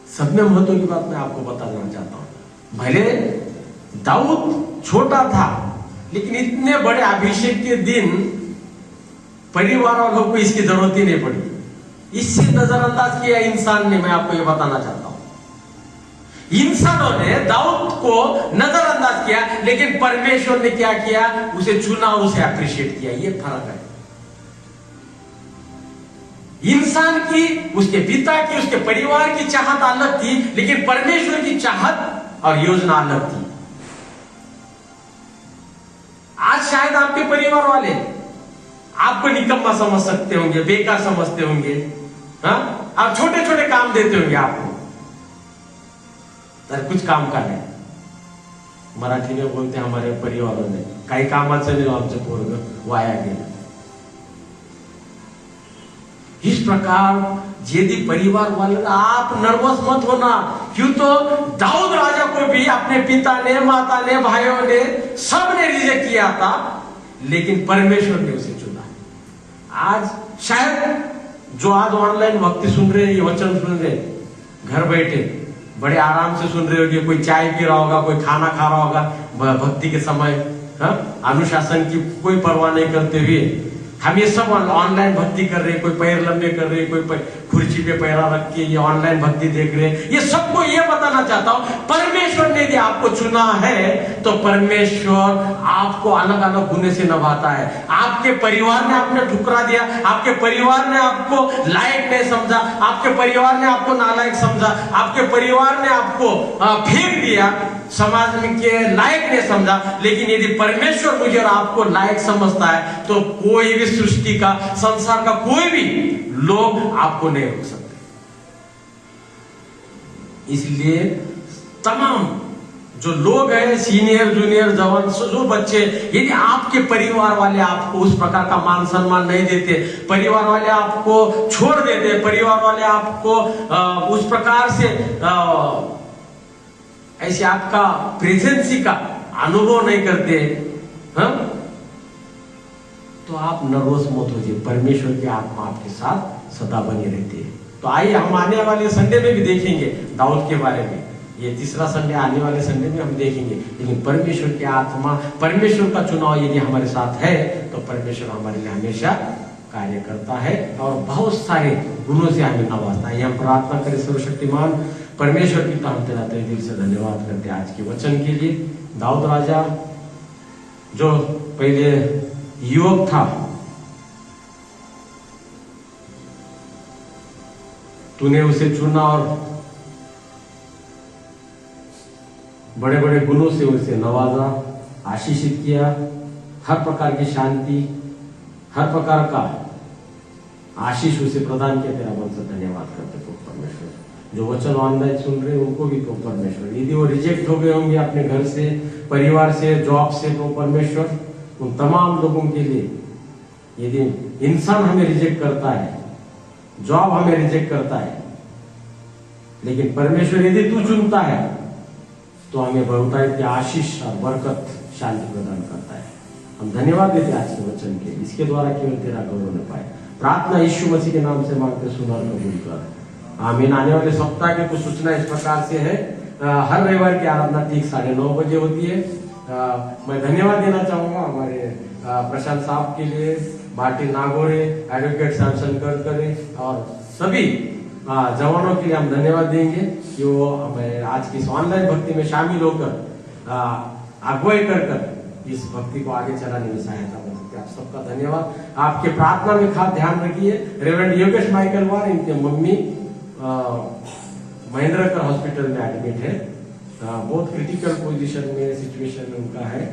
सब में महत्व की बात मैं आपको बताना चाहता हूं। भले दाऊद छोटा था, लेकिन इतने बड़े अभिषेक के दिन परिवार वालों को इसकी जरूरत ही नहीं पड़ी। इससे नजरअंदाज किया इंसान ने। मैं आपको ये बताना चाहता हूं, इंसानों ने दाऊद को नजरअंदाज किया, लेकिन परमेश्वर ने क्या किया? उसे चुना, उसे अप्रिशिएट किया। ये फर्क है। इंसान की, उसके पिता की, उसके परिवार की चाहत अलग थी, लेकिन परमेश्वर की चाहत और योजना अलग थी। आज शायद आपके परिवार वाले आपको निकम्मा समझ सकते होंगे, बेकार समझते होंगे, हाँ? आप छोटे छोटे काम देते होंगे आपको, तर कुछ काम का नाही। मराठी में बोलते हमारे परिवारों ने, काही कामाचं नाही आमचं पोरग वाया गेलं। इस प्रकार यदि परिवार वाले, आप नर्वस मत होना, क्यों? तो दाऊद राजा को भी अपने पिता ने, माता ने, भाइयों ने, सब ने रिजेक्ट किया था, लेकिन परमेश्वर ने उसे चुना। आज शायद जो आज ऑनलाइन भक्ति सुन रहे हैं, ये वचन सुन रहे, घर बैठे, बड़े आराम से सुन रहे होगे, कोई चाय पी रहा होगा, कोई खाना खा रहा होगा भक्ति के समय। अनुशासन की कोई परवाह नहीं करते हुए हम ये सब ऑनलाइन भक्ति कर रहे हैं। कोई पैर लंबे कर रहे हैं, कोई कुर्सी पे पैरा रख के ये ऑनलाइन भक्ति देख रहे हैं। ये सबको ये बताना चाहता हूं, परमेश्वर ने यदि आपको चुना है तो परमेश्वर आपको अलग अलग गुने से नभाता है। आपके परिवार ने आपने ठुकरा दिया, आपके परिवार ने आपको लायक नहीं समझा, आपके परिवार ने आपको नालायक समझा, आपके परिवार ने आपको फेंक दिया, समाज में के लायक नहीं समझा। लेकिन यदि परमेश्वर मुझे और आपको लायक समझता है तो कोई भी सृष्टि का, संसार का कोई भी लोग आपको नहीं रोक सकते। इसलिए तमाम जो लोग हैं, सीनियर जूनियर जवान जो बच्चे, यदि आपके परिवार वाले आपको उस प्रकार का मान सम्मान नहीं देते, परिवार वाले आपको छोड़ देते, परिवार वाले आपको उस प्रकार से ऐसे आपका प्रेजेंसी का अनुभव नहीं करते, तो आप नर्वस मत होइए। परमेश्वर की आत्मा आपके साथ सदा बनी रहती है। तो आइए हम आने वाले संडे में भी देखेंगे दाऊद के बारे में। ये तीसरा संडे, आने वाले संडे में हम देखेंगे। लेकिन परमेश्वर की आत्मा, परमेश्वर का चुनाव यदि हमारे साथ है तो परमेश्वर हमारे लिए हमेशा कार्य करता है और बहुत सारे गुणों से हमें नवाजता है। हम प्रार्थना करें। सर्वशक्तिमान परमेश्वर की हम तेरा तहे दिल से धन्यवाद करते हैं आज के वचन के लिए। दाऊद राजा जो पहले युवक था, तूने उसे चुना और बड़े बड़े गुणों से उसे नवाजा, आशीषित किया। हर प्रकार की शांति, हर प्रकार का आशीष उसे प्रदान किया। तेरा मन से धन्यवाद करते तो परमेश्वर। जो वचन ऑनलाइन सुन रहे हैं उनको भी तो परमेश्वर, यदि वो रिजेक्ट हो गए होंगे अपने घर से, परिवार से, जॉब से, तो परमेश्वर उन तमाम लोगों के लिए, यदि इंसान हमें रिजेक्ट करता है, जॉब हमें रिजेक्ट करता है, लेकिन परमेश्वर यदि तू चुनता है तो हमें बहुतायत की आशीष और बरकत, शांति प्रदान करता है। हम धन्यवाद देते आज के वचन के, इसके द्वारा केवल तेरा गौरव न पाए। प्रार्थना यीशु मसीह के नाम से मांगते, सुना और कबूल कर। आमीन। आने वाले सप्ताह की कुछ सूचना इस प्रकार से है। हर रविवार की आराधना ठीक 9:30 बजे होती है। मैं धन्यवाद देना चाहूंगा हमारे प्रशांत साहब के लिए, मार्टिन नागोरे, एडवोकेट सैमसन करकरे और सभी जवानों के लिए हम धन्यवाद देंगे कि वो हमें आज की इस ऑनलाइन भक्ति में शामिल होकर अगुवाई कर इस भक्ति को आगे चलाने में सहायता कर सकते। आप सबका धन्यवाद। आपके प्रार्थना में खास ध्यान रखिए। रेवरेंड योगेश माइकल वार, इनके मम्मी महेंद्रकर हॉस्पिटल में एडमिट है। बहुत क्रिटिकल पोजीशन में, सिचुएशन में उनका है।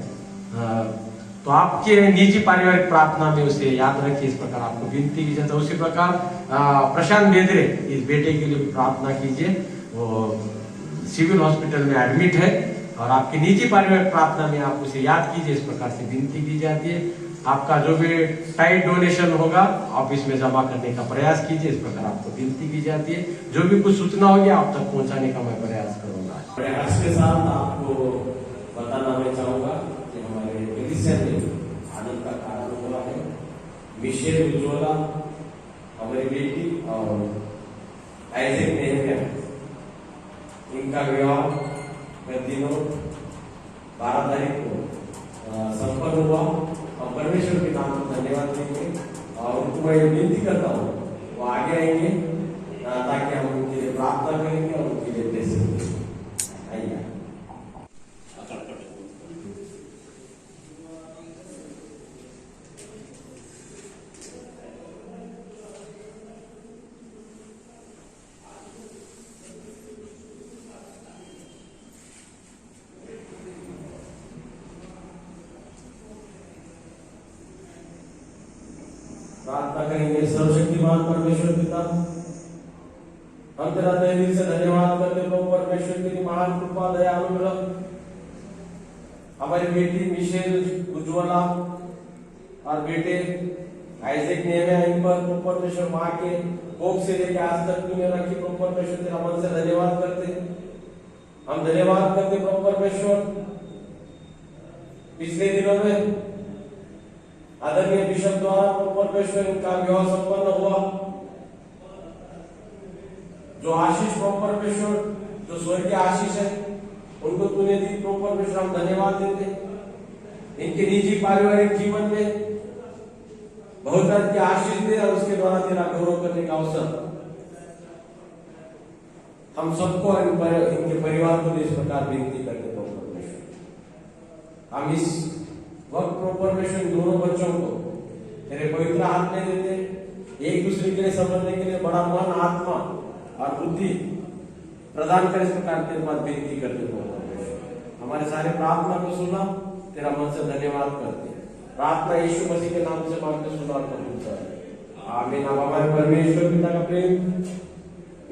तो आपके निजी पारिवारिक प्रार्थना में उसे याद रखिए। इस प्रकार आपको विनती की जाता है। उसी प्रकार प्रशांत बेदरे, इस बेटे के लिए भी प्रार्थना कीजिए। वो सिविल हॉस्पिटल में एडमिट है और आपकी निजी पारिवारिक प्रार्थना में आप उसे याद कीजिए। इस प्रकार से विनती की जाती है। आपका जो भी टाइट डोनेशन होगा ऑफिस में जमा करने का प्रयास कीजिए। इस प्रकार आपको विनती की जाती है। जो भी कुछ सूचना होगी आप तक पहुंचाने का मैं प्रयास करूंगा। प्रयास के साथ आपको बताना मैं चाहूंगा कि हमारे विदिशा में आनंद का कारण हुआ है। मिशेल उज्ज्वला हमारी बेटी और आइजैक नेहमिया, इनका विवाह गत दिनों 12 तारीख को संपन्न हुआ। हम परमेश्वर के नाम को धन्यवाद देंगे और उनको मैं विनती करता हूँ वो आगे आएंगे ताकि हम उनके लिए प्रार्थना करेंगे और उनके लिए ब्लेसिंग देंगे। आइए। प्रार्थना करेंगे। सर्वशक्तिमान परमेश्वर पिता, हम तेरा तहे दिल से धन्यवाद करते हैं परमेश्वर तेरी महान कृपा, दया, अनुग्रह हमारी बेटी मिशेल उज्ज्वला और बेटे आइजैक नेहमिया, इन पर परमेश्वर माँ के कोख से लेकर आज तक तूने रखी। परमेश्वर तेरा मन से धन्यवाद करते। हम धन्यवाद करते परमेश्वर। पिछले दिनों में आदरणीय बिशप द्वारा परमेश्वर इनका विवाह संपन्न हुआ। जो आशीष परमेश्वर जो स्वर्गीय आशीष है उनको तूने दी, तो परमेश्वर हम धन्यवाद देते। इनके निजी पारिवारिक जीवन में बहुत की आशीष दे और उसके द्वारा तेरा गौरव करने का अवसर हम सबको इनके परिवार को इस प्रकार विनती करते हैं। परमेश्वर हम इस वक्त परमेश्वर दोनों बच्चों को तेरे पवित्र हाथ में देते, एक दूसरे के लिए समझने के लिए बड़ा मन, आत्मा और बुद्धि प्रदान कर, इस प्रकार तेरे पास विनती करते हो। हमारे सारे प्रार्थना को सुना, तेरा मन से धन्यवाद करते हैं। प्रार्थना यीशु मसीह के नाम से मांगते, सुना और कबूल कर। आमीन। अब हमारे परमेश्वर पिता का प्रेम,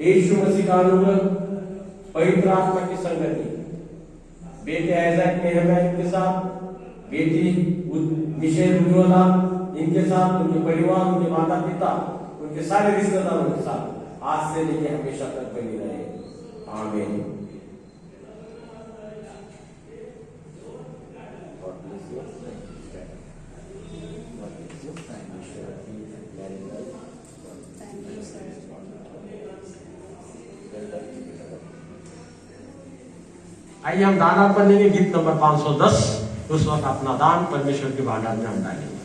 यीशु मसीह का अनुग्रह, पवित्र आत्मा की संगति, बेटे आइजैक नेहमिया के साथ, बेटी मिशेल उज्ज्वला इनके साथ, उनके परिवार, उनके माता पिता, उनके सारे रिश्तेदारों के साथ आज से लेकर हमेशा तक बनी रहे। आमीन। आइए हम दान अर्पण लेंगे, गीत नंबर 510। उस वक्त अपना दान परमेश्वर के भंडार में हम डालेंगे।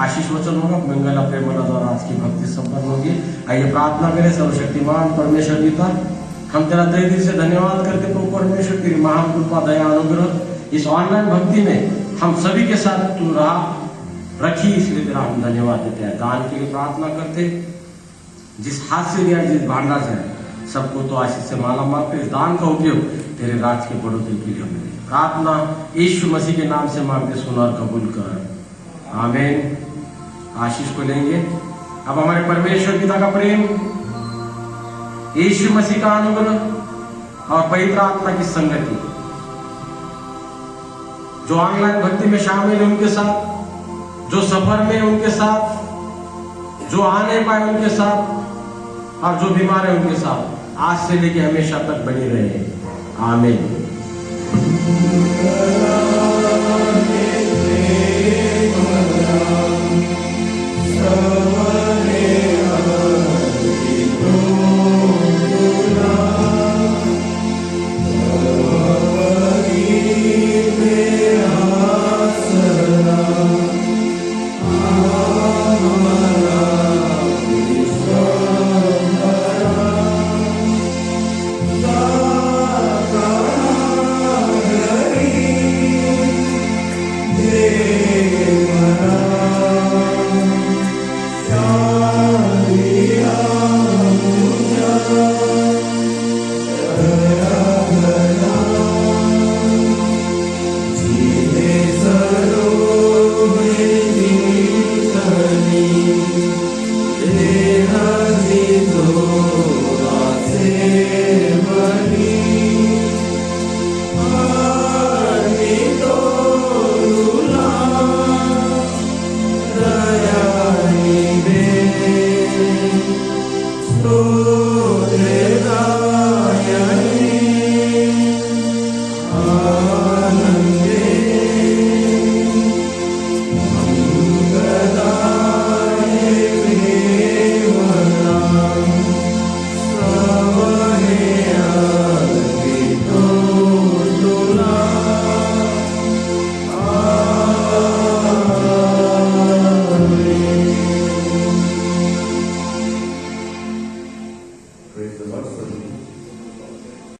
आशीष वचन होगा, मंगल प्रेमला द्वारा आज की भक्ति संपन्न होगी। आइए प्रार्थना करें। सर्वशक्तिमान परमेश्वर पिता, हम तेरा तहे दिल से धन्यवाद करते प्रभु परमेश्वर, तेरी महान कृपा, दया, अनुग्रह इस ऑनलाइन भक्ति में हम सभी के साथ तू रखी, इसलिए तेरा हम धन्यवाद देते हैं। दान के लिए प्रार्थना करते, जिस हाथ से लिया, जिस भांडा से, सबको तो आशीष से माला मार कर इस दान का उपयोग तेरे राज के बढ़ोतरी के लिए मिले। प्रार्थना यीशु मसीह के नाम से मांगते, सुना और कबूल कर। आमीन। आशीष को लेंगे। अब हमारे परमेश्वर पिता का प्रेम, यीशु मसीह का अनुग्रह और पवित्र आत्मा की संगति जो ऑनलाइन भक्ति में शामिल है उनके साथ, जो सफर में उनके साथ, जो आने पाए उनके साथ और जो बीमार है उनके साथ आज से लेकर हमेशा तक बनी रहे। आमीन। So